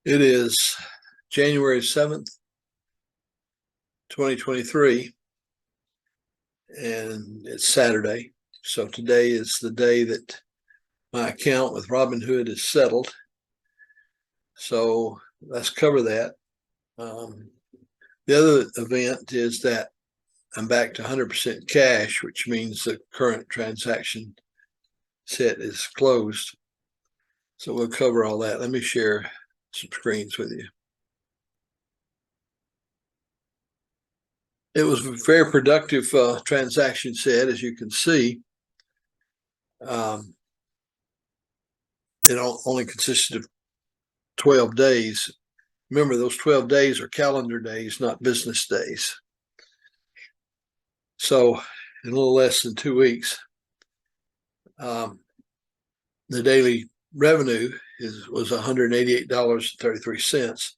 It is January 7th, 2023, and it's Saturday. So today is the day that my account with Robinhood is settled. So let's cover that. The other event is that I'm back to 100% cash, which means the current transaction set is closed. So we'll cover all that. Let me share some screens with you. It was a very productive transaction set, as you can see. It only consisted of 12 days. Remember, those 12 days are calendar days, not business days. So in a little less than 2 weeks, the daily revenue was $188.33.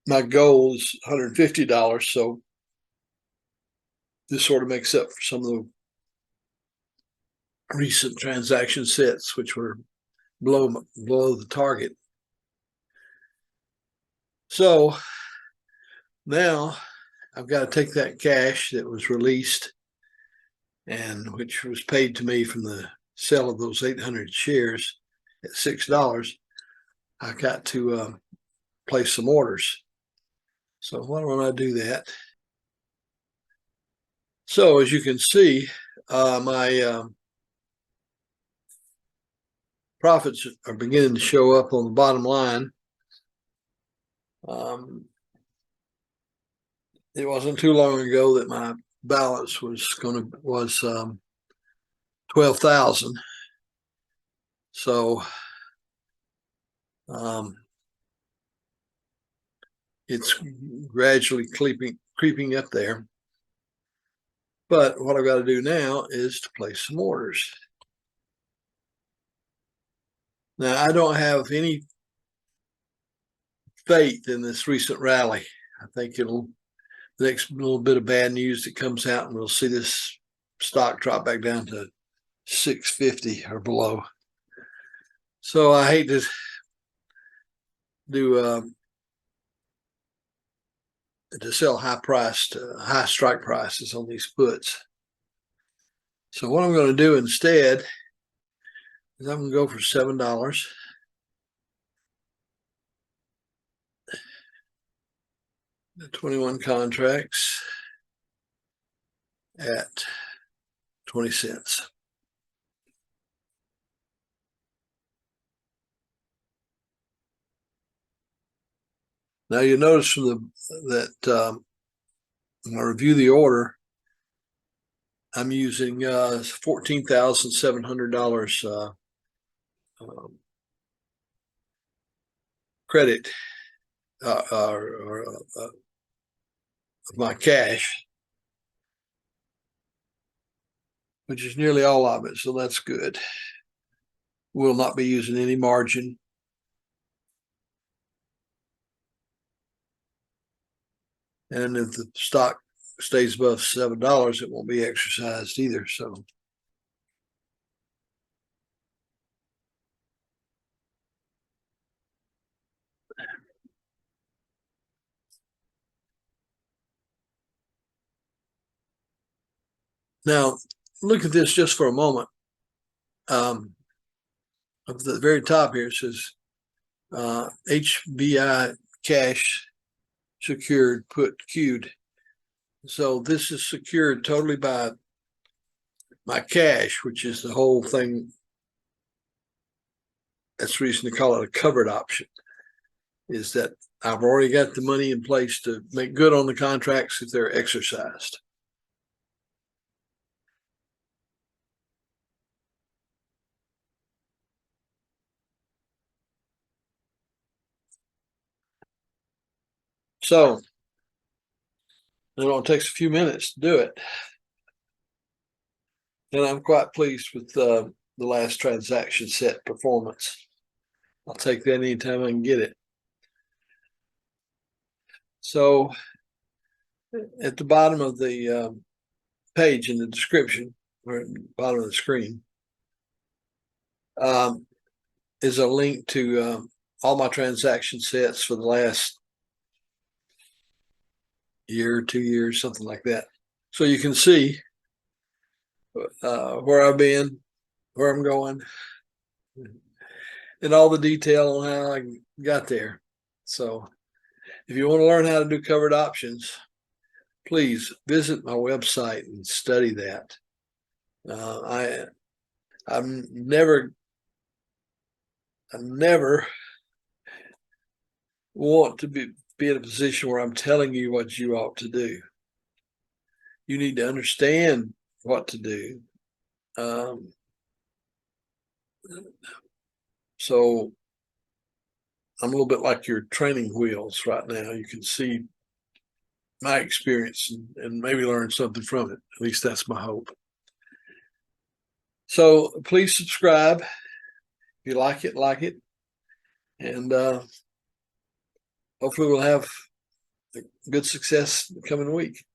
My goal is $150, so this sort of makes up for some of the recent transaction sets, which were below the target. So now I've got to take that cash that was released and which was paid to me from the sale of those 800 shares at $6. I got to place some orders. So why don't I do that? So as you can see, my profits are beginning to show up on the bottom line. It wasn't too long ago that my balance was 12,000. So it's gradually creeping up there. But what I've got to do now is to place some orders. Now, I don't have any faith in this recent rally. I think the next little bit of bad news that comes out, and we'll see this stock drop back down to 650 or below. So I hate to do to sell high strike prices on these puts. So what I'm going to do instead is I'm going to go for $7. The 21 contracts at 20 cents. Now you notice from that when I review the order, I'm using $14,700 credit of my cash, which is nearly all of it. So that's good. We'll not be using any margin. And if the stock stays above $7, it won't be exercised either. So now look at this just for a moment. At the very top here, it says HBI cash secured put queued. So this is secured totally by my cash, which is the whole thing. That's the reason to call it a covered option, is that I've already got the money in place to make good on the contracts if they're exercised. So it only takes a few minutes to do it. And I'm quite pleased with the last transaction set performance. I'll take that anytime I can get it. So at the bottom of the page in the description, or at the bottom of the screen, is a link to all my transaction sets for the last year, 2 years, something like that. So you can see where I've been, where I'm going, and all the detail on how I got there. So if you want to learn how to do covered options, please visit my website and study that. I never want to be in a position where I'm telling you what you ought to do. You need to understand what to do. So I'm a little bit like your training wheels right now. You can see my experience and maybe learn something from it. At least that's my hope. So please subscribe. If you like it. And hopefully we'll have good success the coming week.